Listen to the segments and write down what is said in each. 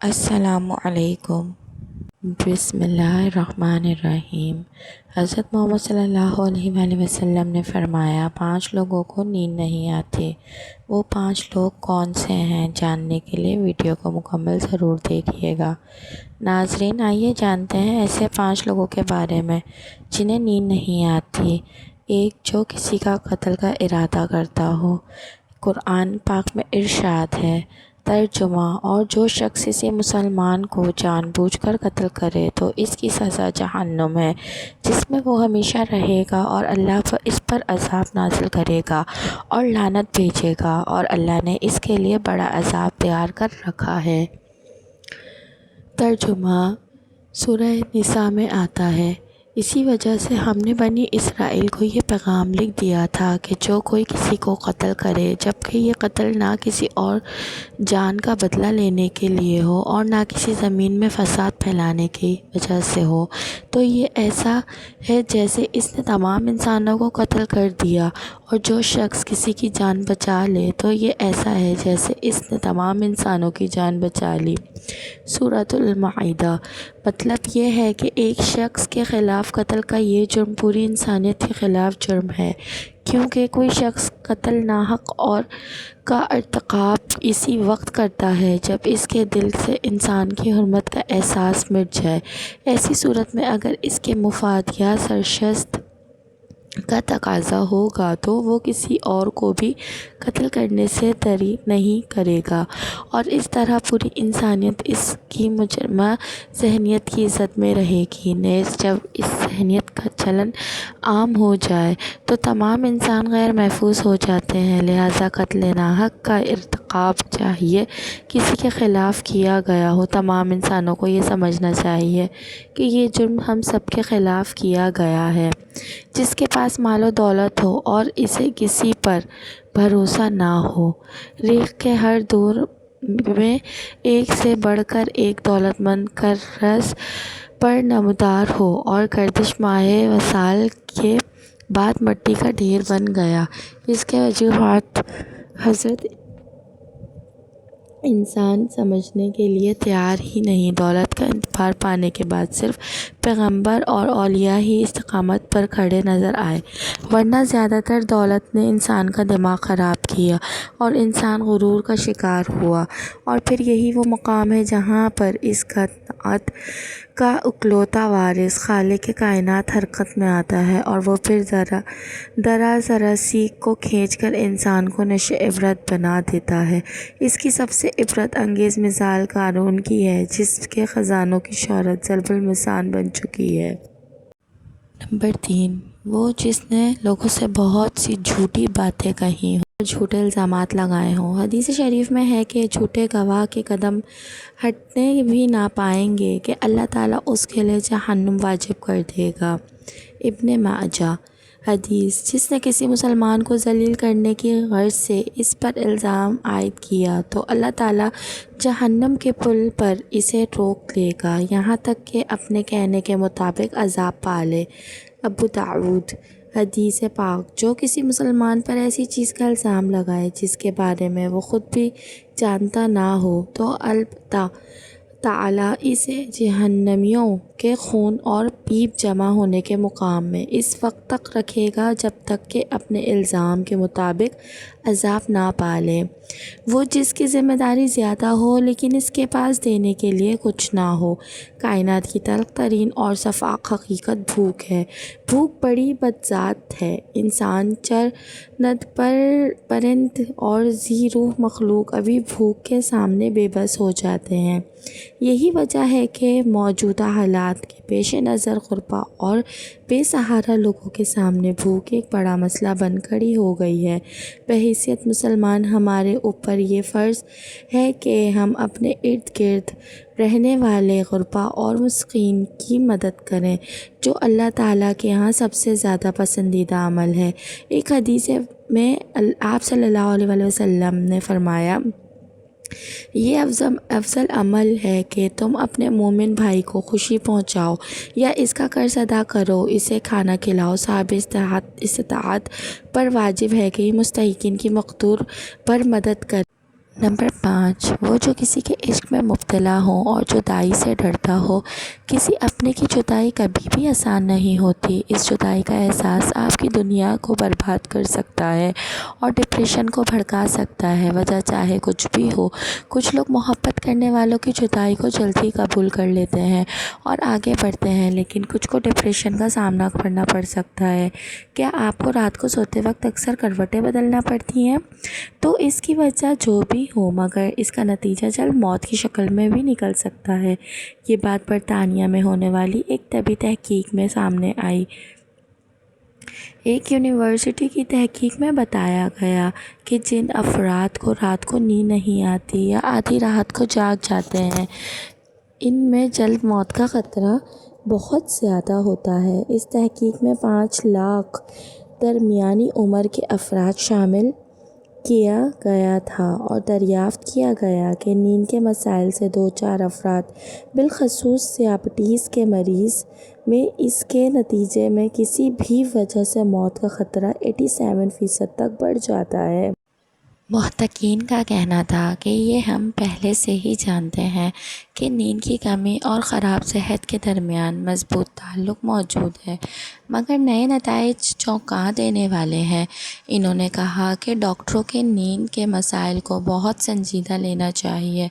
السلام علیکم۔ بسم اللہ الرحمن الرحیم۔ حضرت محمد صلی اللہ علیہ وآلہ وسلم نے فرمایا 5 لوگوں کو نیند نہیں آتی۔ وہ 5 لوگ کون سے ہیں جاننے کے لیے ویڈیو کو مکمل ضرور دیکھیے گا۔ ناظرین، آئیے جانتے ہیں ایسے 5 لوگوں کے بارے میں جنہیں نیند نہیں آتی۔ 1، جو کسی کا قتل کا ارادہ کرتا ہو۔ قرآن پاک میں ارشاد ہے، ترجمہ: اور جو شخص کسی مسلمان کو جان بوجھ کر قتل کرے تو اس کی سزا جہنم ہے، جس میں وہ ہمیشہ رہے گا، اور اللہ اس پر عذاب نازل کرے گا اور لعنت بھیجے گا، اور اللہ نے اس کے لیے بڑا عذاب تیار کر رکھا ہے۔ ترجمہ: سورہ نساء میں آتا ہے، اسی وجہ سے ہم نے بنی اسرائیل کو یہ پیغام لکھ دیا تھا کہ جو کوئی کسی کو قتل کرے، جبکہ یہ قتل نہ کسی اور جان کا بدلہ لینے کے لیے ہو اور نہ کسی زمین میں فساد پھیلانے کی وجہ سے ہو، تو یہ ایسا ہے جیسے اس نے تمام انسانوں کو قتل کر دیا، اور جو شخص کسی کی جان بچا لے تو یہ ایسا ہے جیسے اس نے تمام انسانوں کی جان بچا لی۔ سورۃ المائدہ۔ مطلب یہ ہے کہ ایک شخص کے خلاف قتل کا یہ جرم پوری انسانیت کے خلاف جرم ہے، کیونکہ کوئی شخص قتل ناحق اور کا ارتکاب اسی وقت کرتا ہے جب اس کے دل سے انسان کی حرمت کا احساس مٹ جائے۔ ایسی صورت میں اگر اس کے مفاد یا سرشت کا تقاضا ہوگا تو وہ کسی اور کو بھی قتل کرنے سے دریغ نہیں کرے گا، اور اس طرح پوری انسانیت اس کی مجرمہ ذہنیت کی زد میں رہے گی۔ نیز جب اس ذہنیت کا چلن عام ہو جائے تو تمام انسان غیر محفوظ ہو جاتے ہیں، لہٰذا قتل ناحق کا ارتکاب چاہیے کسی کے خلاف کیا گیا ہو، تمام انسانوں کو یہ سمجھنا چاہیے کہ یہ جرم ہم سب کے خلاف کیا گیا ہے۔ جس کے پاس مال و دولت ہو اور اسے کسی پر بھروسہ نہ ہو، ریخت کے ہر دور میں ایک سے بڑھ کر ایک دولت مند کرز پر نمودار ہو اور گردش ماہ وصال کے بعد مٹی کا ڈھیر بن گیا۔ اس کے وجوہات حضرت انسان سمجھنے کے لیے تیار ہی نہیں۔ دولت کا انتظار پانے کے بعد صرف پیغمبر اور اولیاء ہی استقامت پر کھڑے نظر آئے، ورنہ زیادہ تر دولت نے انسان کا دماغ خراب کیا اور انسان غرور کا شکار ہوا۔ اور پھر یہی وہ مقام ہے جہاں پر اس کائنات کا اکلوتا وارث خالق کائنات حرکت میں آتا ہے، اور وہ پھر ذرا سیکھ کو کھینچ کر انسان کو نشہ عبرت بنا دیتا ہے۔ اس کی سب سے عبرت انگیز مثال قارون کی ہے، جس کے خزانوں کی شہرت ضرب المثل بن چکی ہے۔ نمبر 3، وہ جس نے لوگوں سے بہت سی جھوٹی باتیں کہی ہوں، جھوٹے الزامات لگائے ہوں۔ حدیث شریف میں ہے کہ جھوٹے گواہ کے قدم ہٹنے بھی نہ پائیں گے کہ اللہ تعالیٰ اس کے لیے جہنم واجب کر دے گا۔ ابن ماجہ۔ حدیث: جس نے کسی مسلمان کو ذلیل کرنے کی غرض سے اس پر الزام عائد کیا تو اللہ تعالیٰ جہنم کے پل پر اسے روک دے گا یہاں تک کہ اپنے کہنے کے مطابق عذاب پالے۔ ابو داؤد۔ حدیث پاک: جو کسی مسلمان پر ایسی چیز کا الزام لگائے جس کے بارے میں وہ خود بھی جانتا نہ ہو تو اللہ تعالیٰ اسے جہنمیوں کے خون اور پیپ جمع ہونے کے مقام میں اس وقت تک رکھے گا جب تک کہ اپنے الزام کے مطابق عذاب نہ پالے۔ وہ جس کی ذمہ داری زیادہ ہو لیکن اس کے پاس دینے کے لیے کچھ نہ ہو۔ کائنات کی تلخ ترین اور صفاق حقیقت بھوک ہے۔ بھوک بڑی بدذات ہے۔ انسان، چرند، پرند اور ذی روح مخلوق ابھی بھوک کے سامنے بے بس ہو جاتے ہیں۔ یہی وجہ ہے کہ موجودہ حالات کے پیش نظر غربا اور بے سہارا لوگوں کے سامنے بھوک ایک بڑا مسئلہ بن کھڑی ہو گئی ہے۔ بحیثیت مسلمان ہمارے اوپر یہ فرض ہے کہ ہم اپنے ارد گرد رہنے والے غربا اور مسکین کی مدد کریں، جو اللہ تعالیٰ کے ہاں سب سے زیادہ پسندیدہ عمل ہے۔ ایک حدیث میں آپ صلی اللہ علیہ وسلم نے فرمایا، یہ افضل عمل ہے کہ تم اپنے مومن بھائی کو خوشی پہنچاؤ یا اس کا قرض ادا کرو، اسے کھانا کھلاؤ۔ صاحب استطاعت پر واجب ہے کہ یہ مستحقین کی مقدور پر مدد کرے۔ نمبر 5، وہ جو کسی کے عشق میں مبتلا ہو اور جدائی سے ڈرتا ہو۔ کسی اپنے کی جدائی کبھی بھی آسان نہیں ہوتی۔ اس جدائی کا احساس آپ کی دنیا کو برباد کر سکتا ہے اور ڈپریشن کو بھڑکا سکتا ہے، وجہ چاہے کچھ بھی ہو۔ کچھ لوگ محبت کرنے والوں کی جدائی کو جلدی قبول کر لیتے ہیں اور آگے بڑھتے ہیں، لیکن کچھ کو ڈپریشن کا سامنا کرنا پڑ سکتا ہے۔ کیا آپ کو رات کو سوتے وقت اکثر کروٹیں بدلنا پڑتی ہیں؟ تو اس کی وجہ جو بھی ہو، مگر اس کا نتیجہ جلد موت کی شکل میں بھی نکل سکتا ہے۔ یہ بات برطانیہ میں ہونے والی ایک طبی تحقیق میں سامنے آئی۔ ایک یونیورسٹی کی تحقیق میں بتایا گیا کہ جن افراد کو رات کو نیند نہیں آتی یا آدھی رات کو جاگ جاتے ہیں، ان میں جلد موت کا خطرہ بہت زیادہ ہوتا ہے۔ اس تحقیق میں 5 لاکھ درمیانی عمر کے افراد شامل کیا گیا تھا اور دریافت کیا گیا کہ نیند کے مسائل سے دوچار افراد، بالخصوص ذیابیطس کے مریض، میں اس کے نتیجے میں کسی بھی وجہ سے موت کا خطرہ 87% تک بڑھ جاتا ہے۔ محققین کا کہنا تھا کہ یہ ہم پہلے سے ہی جانتے ہیں کہ نیند کی کمی اور خراب صحت کے درمیان مضبوط تعلق موجود ہے، مگر نئے نتائج چونکا دینے والے ہیں۔ انہوں نے کہا کہ ڈاکٹروں کے نیند کے مسائل کو بہت سنجیدہ لینا چاہیے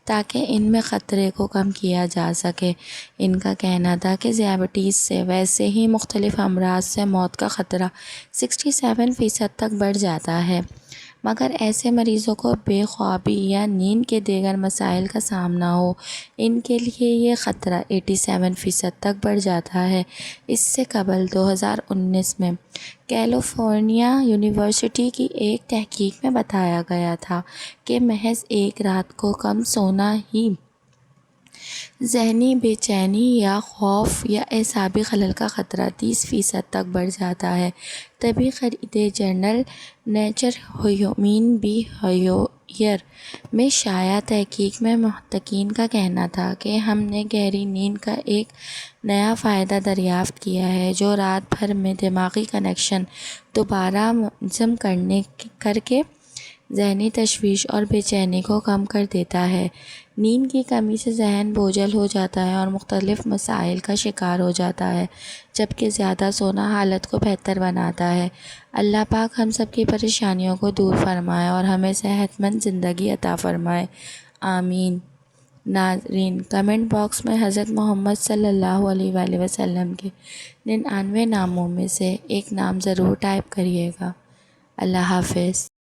تاکہ ان میں خطرے کو کم کیا جا سکے۔ ان کا کہنا تھا کہ ذیابیطس سے ویسے ہی مختلف امراض سے موت کا خطرہ 67% تک بڑھ جاتا ہے، مگر ایسے مریضوں کو بے خوابی یا نیند کے دیگر مسائل کا سامنا ہو، ان کے لیے یہ خطرہ 87% تک بڑھ جاتا ہے۔ اس سے قبل 2019 میں کیلیفورنیا یونیورسٹی کی ایک تحقیق میں بتایا گیا تھا کہ محض ایک رات کو کم سونا ہی ذہنی بے چینی یا خوف یا اعصابی خلل کا خطرہ 30% تک بڑھ جاتا ہے۔ طبی خریدے جرنل نیچر ہیومن بیہیویئر میں شائع تحقیق میں محققین کا کہنا تھا کہ ہم نے گہری نیند کا ایک نیا فائدہ دریافت کیا ہے جو رات بھر میں دماغی کنکشن دوبارہ منظم کر کے ذہنی تشویش اور بے چینی کو کم کر دیتا ہے۔ نیند کی کمی سے ذہن بوجھل ہو جاتا ہے اور مختلف مسائل کا شکار ہو جاتا ہے، جبکہ زیادہ سونا حالت کو بہتر بناتا ہے۔ اللہ پاک ہم سب کی پریشانیوں کو دور فرمائے اور ہمیں صحت مند زندگی عطا فرمائے، آمین۔ ناظرین، کمنٹ باکس میں حضرت محمد صلی اللہ علیہ وآلہ وسلم کے 99 ناموں میں سے ایک نام ضرور ٹائپ کریے گا۔ اللہ حافظ۔